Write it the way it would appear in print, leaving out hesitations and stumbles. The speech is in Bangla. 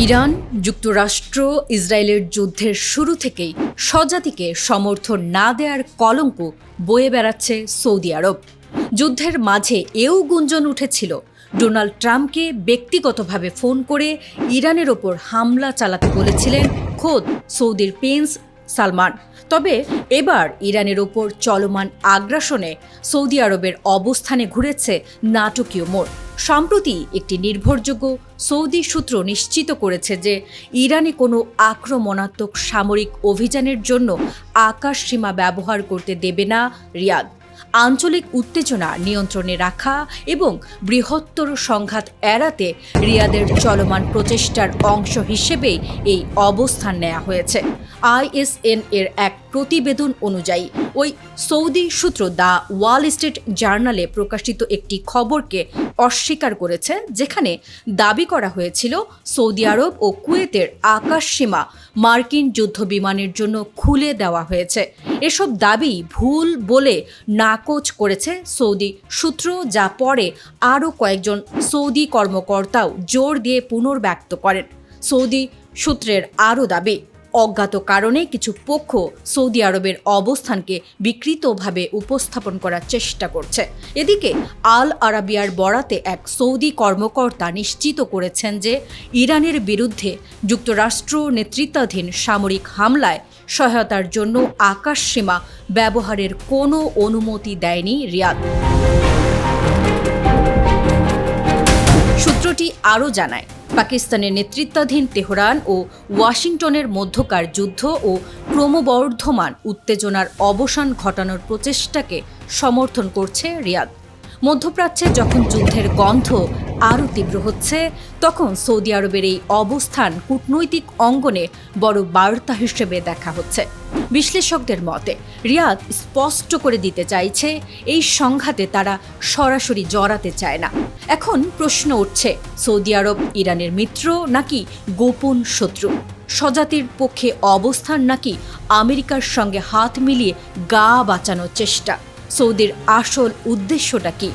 ইরান, যুক্তরাষ্ট্র, ইসরায়েলের যুদ্ধের শুরু থেকেই স্বজাতিকে সমর্থন না দেওয়ার কলঙ্ক বয়ে বেড়াচ্ছে সৌদি আরব। যুদ্ধের মাঝে এও গুঞ্জন উঠেছিল ডোনাল্ড ট্রাম্পকে ব্যক্তিগতভাবে ফোন করে ইরানের ওপর হামলা চালাতে বলেছিলেন খোদ সৌদির প্রিন্স সালমান। তবে এবার ইরানের ওপর চলমান আগ্রাসনে সৌদি আরবের অবস্থানে ঘুরেছে নাটকীয় মোড়। সম্প্রতি একটি নির্ভরযোগ্য সৌদি সূত্র নিশ্চিত করেছে যে ইরানে কোনো আক্রমণাত্মক সামরিক অভিযানের জন্য আকাশসীমা ব্যবহার করতে দেবে না রিয়াদ। আঞ্চলিক উত্তেজনা নিয়ন্ত্রণে রাখা এবং বৃহত্তর সংঘাত এড়াতে রিয়াদের চলমান প্রচেষ্টার অংশ হিসেবেই এই অবস্থান নেওয়া হয়েছে। ISN এর এক প্রতিবেদন অনুযায়ী ওই সৌদি সূত্র দ্য ওয়াল স্ট্রিট জার্নালে প্রকাশিত একটি খবরকে অস্বীকার করেছে, যেখানে দাবি করা হয়েছিল সৌদি আরব ও কুয়েতের আকাশসীমা মার্কিন যুদ্ধবিমানের জন্য খুলে দেওয়া হয়েছে। এসব দাবি ভুল বলে নাকচ করেছে সৌদি সূত্র, যা পরে আরও কয়েকজন সৌদি কর্মকর্তাও জোর দিয়ে পুনর্ব্যক্ত করেন। সৌদি সূত্রের আরও দাবি, অজ্ঞাত কারণে কিছু পক্ষ সৌদি আরবের অবস্থানকে বিকৃতভাবে উপস্থাপন করার চেষ্টা করছে। এদিকে আল আরাবিয়ার বরাতে এক সৌদি কর্মকর্তা নিশ্চিত করেছেন যে ইরানের বিরুদ্ধে যুক্তরাষ্ট্র নেতৃত্বাধীন সামরিক হামলায় সহায়তার জন্য আকাশসীমা ব্যবহারের কোনো অনুমতি দেয়নি রিয়াদ। সূত্রটি আরও জানায়, পাকিস্তানের নেতৃত্বাধীন তেহরান ও ওয়াশিংটনের মধ্যকার যুদ্ধ ও ক্রমবর্ধমান উত্তেজনার অবসান ঘটানোর প্রচেষ্টাকে সমর্থন করছে রিয়াদ। মধ্যপ্রাচ্যে যখন যুদ্ধের গন্ধ আরও তীব্র হচ্ছে, তখন সৌদি আরবের এই অবস্থান কূটনৈতিক অঙ্গনে বড় বার্তা হিসেবে দেখা হচ্ছে। বিশ্লেষকদের মতে রিয়াদ স্পষ্ট করে দিতে চাইছে এই সংঘাতে তারা সরাসরি জড়াতে চায় না। এখন প্রশ্ন উঠছে, সৌদি আরব ইরানের মিত্র নাকি গোপন শত্রু? স্বজাতির পক্ষে অবস্থান নাকি আমেরিকার সঙ্গে হাত মিলিয়ে গা বাঁচানোর চেষ্টা? সৌদির আসল উদ্দেশ্যটা কি?